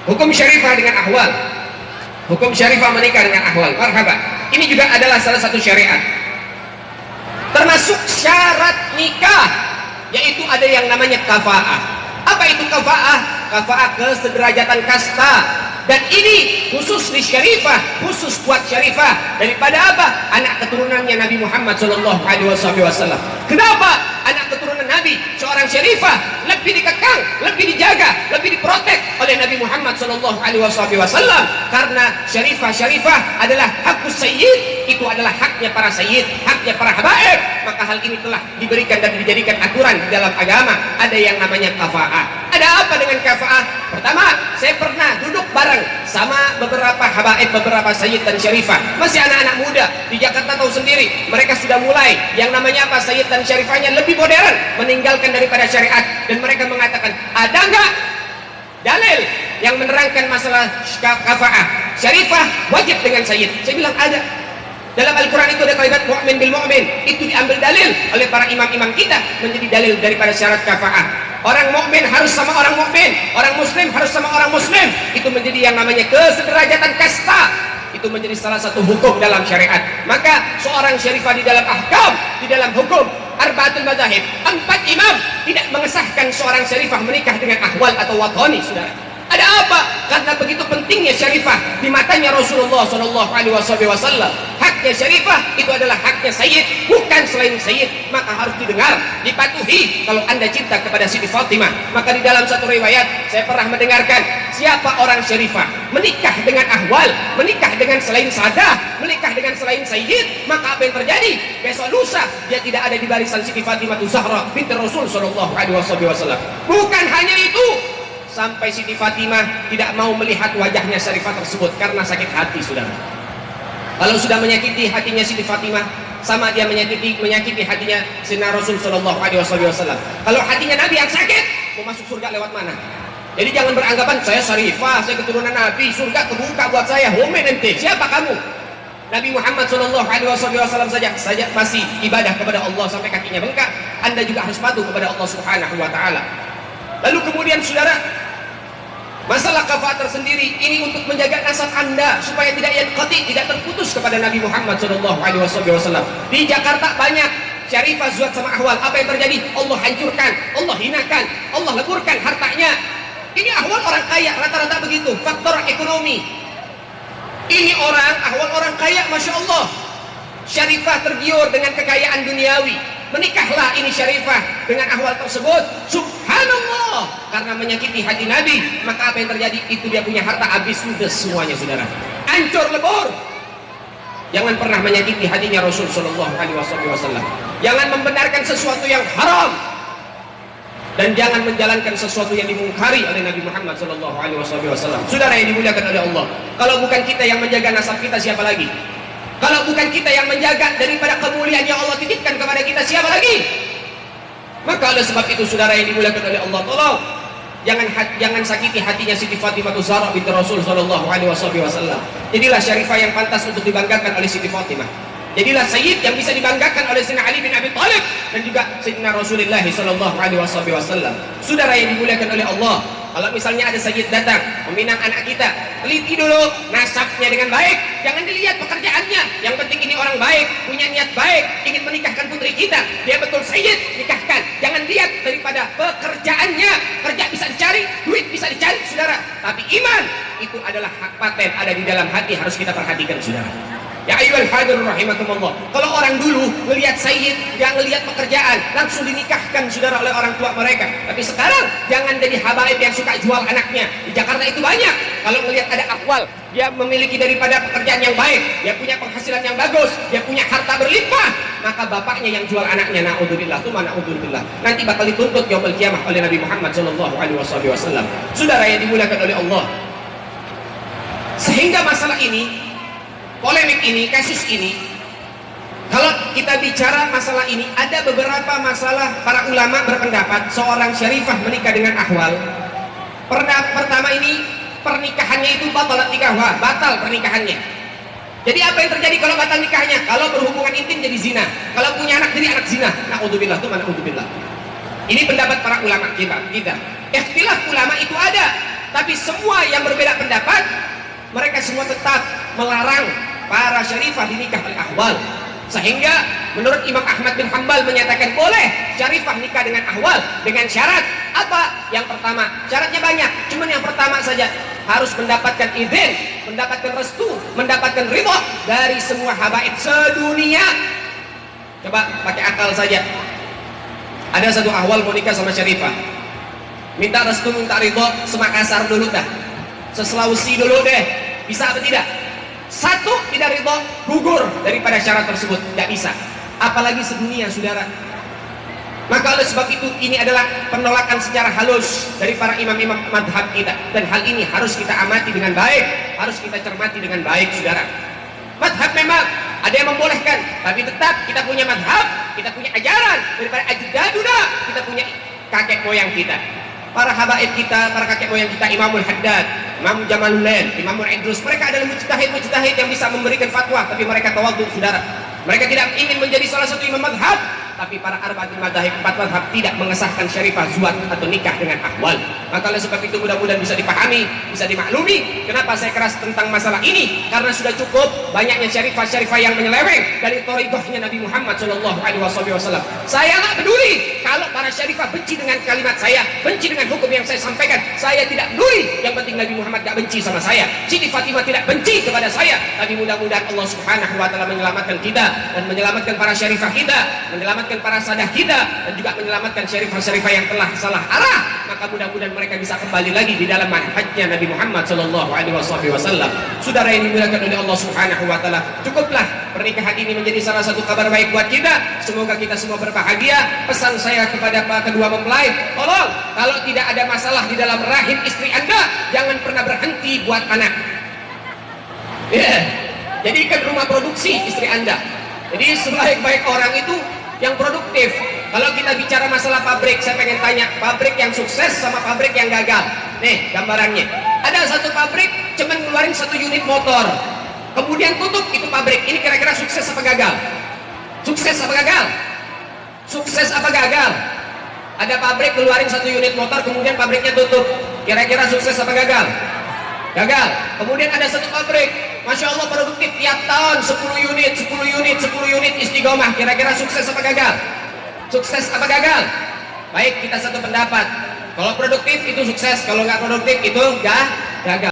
Hukum syarifah dengan ahwal. Hukum syarifah menikah dengan ahwal. Marhaba. Ini juga adalah salah satu syariat. Termasuk syarat nikah, yaitu ada yang namanya kafa'ah. Apa itu kafa'ah? Kafa'ah kesederajatan kasta. Dan ini khusus di syarifah, khusus buat syarifah. Daripada apa? Anak keturunannya Nabi Muhammad SAW. Kenapa? Anak keturunan Nabi, seorang syarifah, lebih dikekang, lebih dijaga, lebih diprotek oleh Nabi Muhammad SAW. Karena syarifah adalah hakkus sayyid, itu adalah haknya para sayyid, haknya para habaib. Maka hal ini telah diberikan dan dijadikan aturan di dalam agama. Ada yang namanya kafa'ah. Ada apa dengan kafa'ah? Pertama, saya pernah duduk bareng sama beberapa habaib, beberapa sayyid dan syarifah. Masih anak-anak muda di Jakarta, tahu sendiri, mereka sudah mulai yang namanya apa, sayyid dan syarifahnya lebih modern, meninggalkan daripada syariat. Dan mereka mengatakan, ada nggak dalil yang menerangkan masalah kafa'ah? Syarifah wajib dengan sayyid. Saya bilang ada. Dalam Al-Quran itu ada kalimat mu'min bil mu'min. Itu diambil dalil oleh para imam-imam kita menjadi dalil daripada syarat kafa'ah. Orang mukmin harus sama orang mukmin, orang muslim harus sama orang muslim. Itu menjadi yang namanya kesederajatan kasta. Itu menjadi salah satu hukum dalam syariat. Maka seorang syarifah di dalam ahkam, di dalam hukum arba'atul madzahib, 4 imam tidak mengesahkan seorang syarifah menikah dengan ahwal atau watoni, saudara. Ada apa? Karena begitu pentingnya syarifah di matanya Rasulullah SAW. Haknya syarifah itu adalah haknya sayyid, bukan selain sayyid. Maka harus didengar, dipatuhi kalau anda cinta kepada Siti Fatimah. Maka di dalam satu riwayat saya pernah mendengarkan, siapa orang syarifah menikah dengan ahwal, menikah dengan selain sadah, menikah dengan selain sayyid, maka apa yang terjadi? Besok lusa dia tidak ada di barisan Siti Fatimah Zahra binti Rasul SAW. Bukan hanya itu, sampai Siti Fatimah tidak mau melihat wajahnya syarifah tersebut karena sakit hati, saudara. Kalau sudah menyakiti hatinya Siti Fatimah, sama dia menyakiti hatinya Sayyidina Rasul SAW. Kalau hatinya Nabi yang sakit, mau masuk surga lewat mana? Jadi jangan beranggapan saya syarifah, saya keturunan Nabi, surga kebuka buat saya. Homen ente, siapa kamu? Nabi Muhammad SAW saja masih ibadah kepada Allah sampai kakinya bengkak. Anda juga harus patuh kepada Allah Subhanahu Wa Taala. Lalu kemudian saudara, masalah kafa'ah tersendiri ini untuk menjaga nasab anda supaya tidak yanqati, tidak terputus kepada Nabi Muhammad SAW. Di Jakarta banyak syarifah zuhud sama ahwal. Apa yang terjadi? Allah hancurkan, Allah hinakan, Allah leburkan hartanya. Ini ahwal orang kaya, rata-rata begitu. Faktor ekonomi. Ini orang ahwal orang kaya, masya Allah. Syarifah tergiur dengan kekayaan duniawi. Menikahlah ini syarifah dengan ahwal tersebut, subhanallah, karena menyakiti hati Nabi. Maka apa yang terjadi? Itu dia punya harta habis sudah semuanya, saudara, hancur lebur. Jangan pernah menyakiti hatinya Rasul Shallallahu Alaihi Wasallam. Jangan membenarkan sesuatu yang haram, dan jangan menjalankan sesuatu yang dimungkari oleh Nabi Muhammad Shallallahu Alaihi Wasallam. Saudara yang dimuliakan oleh Allah, kalau bukan kita yang menjaga nasab kita, siapa lagi? Kalau bukan kita yang menjaga daripada kemuliaan yang Allah titipkan kepada kita, siapa lagi? Maka oleh sebab itu, saudara yang dimuliakan oleh Allah, tolong jangan sakiti hatinya Siti Fatimah Zahra binti Rasul Sallallahu Alaihi Wasallam. Jadilah syarifah yang pantas untuk dibanggakan oleh Siti Fatimah. Jadilah sayyid yang bisa dibanggakan oleh Sayyidina Ali bin Abi Thalib dan juga Sayyidina Rasulullah Sallallahu Alaihi Wasallam. Saudara yang dimuliakan oleh Allah, kalau misalnya ada sayyid datang meminang anak kita, teliti dulu nasabnya dengan baik. Jangan dilihat pekerjaannya. Yang penting ini orang baik, punya niat baik, ingin menikahkan putri kita. Dia betul sayyid, nikahkan. Jangan lihat daripada pekerjaannya. Kerja bisa dicari, duit bisa dicari, saudara. Tapi iman itu adalah hak paten, ada di dalam hati, harus kita perhatikan, saudara. Ya ayyuhal hadirun rahimakumullah. Kalau orang dulu melihat sayyid, yang melihat pekerjaan, langsung dinikahkan, saudara, oleh orang tua mereka. Tapi sekarang jangan jadi habaib yang suka jual anaknya. Di Jakarta itu banyak. Kalau melihat ada akwal, dia memiliki daripada pekerjaan yang baik, dia punya penghasilan yang bagus, dia punya harta berlimpah, maka bapaknya yang jual anaknya, naudzubillah, tuma naudzubillah, nanti bakal dituntut yaumul qiyamah oleh Nabi Muhammad sallallahu alaihi wasallam. Saudara yang dimuliakan oleh Allah, sehingga masalah ini, polemik ini, kasus ini, kalau kita bicara masalah ini, ada beberapa masalah. Para ulama berpendapat seorang syarifah menikah dengan ahwal. Pertama ini, pernikahannya itu batal nikah, batal pernikahannya. Jadi apa yang terjadi kalau batal nikahnya? Kalau berhubungan intim jadi zina, kalau punya anak jadi anak zina. Naudzubillah, naudzubillah. Ini pendapat para ulama kita. Ikhtilaf ulama itu ada. Tapi semua yang berbeda pendapat, mereka semua tetap melarang para syarifah dinikah oleh ahwal. Sehingga menurut Imam Ahmad bin Hanbal menyatakan boleh syarifah nikah dengan ahwal dengan syarat apa? Yang pertama, syaratnya banyak, cuman yang pertama saja, harus mendapatkan izin, mendapatkan restu, mendapatkan ridho dari semua habaib sedunia. Coba pakai akal saja. Ada satu ahwal mau nikah sama syarifah, minta restu, minta ridho Semakassar dulu dah, se-Sulawesi dulu deh, bisa atau tidak? Satu tidak ridho, gugur daripada syarat tersebut, tidak bisa. Apalagi sedunia, saudara. Maka oleh sebab itu, ini adalah penolakan secara halus dari para imam-imam madhab kita, dan hal ini harus kita amati dengan baik, harus kita cermati dengan baik, saudara. Madhab memang ada yang membolehkan, tapi tetap kita punya madhab, kita punya ajaran daripada ajdaduna, kita punya kakek moyang kita, para habaib kita, para kakek moyang kita, Imamul Haddad, Imam Jamaluddin, Imamul Idrus. Mereka adalah mujtahid yang bisa memberikan fatwa, tapi mereka tawadhu, saudara. Mereka tidak ingin menjadi salah satu imam madhab, tapi para arba'atul madzahib, 4 madhab, tidak mengesahkan syarifah zuat atau nikah dengan ahwal. Maka oleh sebab itu mudah-mudahan bisa dipahami, bisa dimaklumi kenapa saya keras tentang masalah ini, karena sudah cukup banyaknya syarifah-syarifah yang menyeleweng dari thariqahnya Nabi Muhammad SAW. Saya nggak peduli kalau para syarifah benci dengan kalimat saya, benci dengan hukum yang saya sampaikan, saya tidak peduli. Yang penting Nabi Muhammad gak benci sama saya, Siti Fatimah tidak benci kepada saya. Tapi mudah-mudahan Allah Subhanahu wa Ta'ala menyelamatkan kita dan menyelamatkan para syarifah kita, menyelamatkan para sadah kita, dan juga menyelamatkan syarifah-syarifah yang telah salah arah. Maka mudah-mudahan mereka bisa kembali lagi di dalam manhajnya Nabi Muhammad SAW. Saudara yang dimuliakan oleh Allah Subhanahu wa Ta'ala, cukuplah pernikahan ini menjadi salah satu kabar baik buat kita. Semoga kita semua berbahagia. Pesan saya kepada kedua mempelai, tolong kalau tidak ada masalah di dalam rahim istri Anda, jangan pernah berhenti buat anak. Jadikan rumah produksi istri Anda. Jadi sebaik-baik orang itu yang produktif. Kalau kita bicara masalah pabrik, saya pengen tanya, pabrik yang sukses sama pabrik yang gagal. Nih gambarannya, ada satu pabrik cuman ngeluarin 1 unit motor, kemudian tutup itu pabrik. Ini kira-kira sukses apa gagal? Sukses apa gagal? Sukses apa gagal? Ada pabrik ngeluarin 1 unit motor, kemudian pabriknya tutup, kira-kira sukses apa gagal? Gagal. Kemudian ada satu pabrik, Masya Allah produktif, tiap tahun 10 unit istiqomah, kira-kira sukses apa gagal? Sukses apa gagal? Baik, kita satu pendapat, kalau produktif itu sukses, kalau nggak produktif itu gagal.